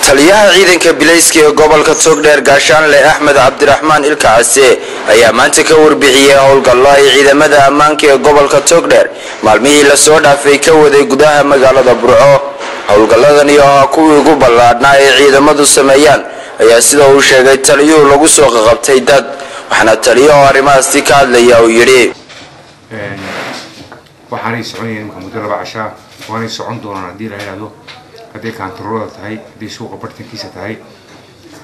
taliyaha ciidanka bilayska ee gobolka Togdheer Gaashaanle Axmed Cabdiraxmaan Ilkaase ayaa maanta ka warbixiyay howlgallo ay ciidamada ammaanka ee gobolka Togdheer maalmihii la soo dhaafay ka waday gudaha magaalada Burco. howlgalladan iyo kuwii ugu ballaadhnaa ay ciidamadu sameeyaan ayaa sida uu sheegay taliyuhu lagu soo qabtay dad waxaana taliyuhu arrimahaasi ka hadlaya uu yiri waxaanay soconayeen muddo 2 casho waanay socon doonaan hadii la yiraahdo hadii kantaroolada tahay hadii suuqa bartankiisa tahay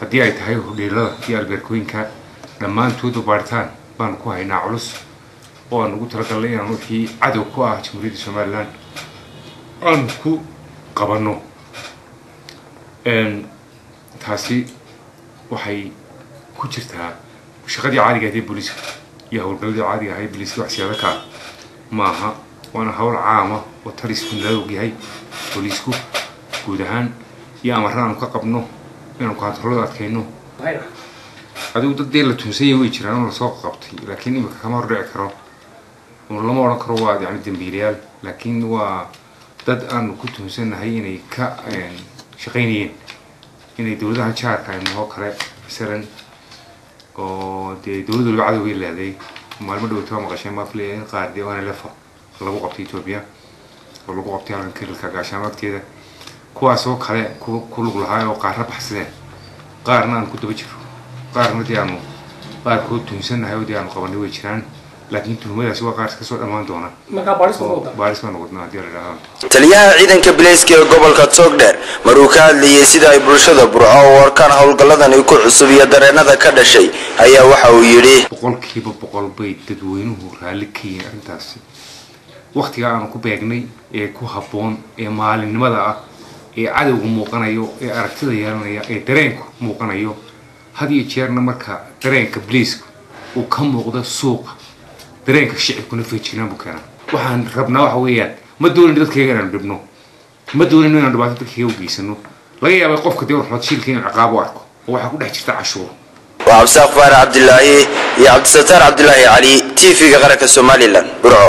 hadii ay tahay hudheelada iyo alberkooyinka dhammaantood baaritaan baan ku haynaa culus oo aan ugu talagalnay inaan wixii cadow ku ah Jamhuuriyadda Soomaaliland aan ku qabano taasi waxay ku jirtaa shaqadii caadiga ah ee booliska iyo howlgalladii caadiga ah ee booliska wax siyada ka maaha وانا هول عامة وتريس كل ذا وجهي بوليسكو جودهان يا مرة كقبنو إنه كاترولات كأنه هذا وده اللي تنسيه ويجران ولا ساق قبطي لكن إما كمان رجع كرا والله ما أنا كرواد يعني دمبيريال لكن هو ضد أن كنت مسنا هيني ك شقينين إن دولة هالشهر كان هو كره مثلا أو دولة البعض ويلا ذي ما المدة وتوام عشان ما في قاعد وانا لفه lagu qabtay Itoobiya oo lagu qabtay halka gaashaanadkeeda kuwaas oo kale ku lug lahaa oo qaar baxsadeen qaarna aan ku daba jiro qaarna diyaano qaar ku tuunsanahay oo diyaano qabanay way jiraan laakiin tuhmadaas waa qaar ka soo dhamaan doona marka baaris ma noqdna diyaar taliyaha ciidanka bilayska ee gobolka Togdheer maruu ka hadlayay sida ay bulshada Burco oo warkaan howlgalladan ay ku cusub iyo dareenada ka dhashay ayaa waxa uu yiri boqolkiiba boqol bay dadweynuhu raali ka yihiin arrintaasi waqtiga aan ku beegnay ee ku haboon ee maalinimada ah ee cadawga muuqanayo ee aragtida yeelanaya ee dareenku muuqanayo hadii jeerna marka dareenka bliiska uu ka muuqdo suuqa dareenka shicibkuna feejinaan buu keenaa waxaan rabnaa waxa weeyaan ma doonin dadkayga inaan dhibno ma doonin inaan dhibaato dadkayga u geysano laga yaabay qofka dee wuxuu shilka inuu ciqaab u arko oo waxa ku dhex jirta cashuur وعبد السقفار عبد الله يا عبد الستار عبد الله علي تي في قرية Somaliland.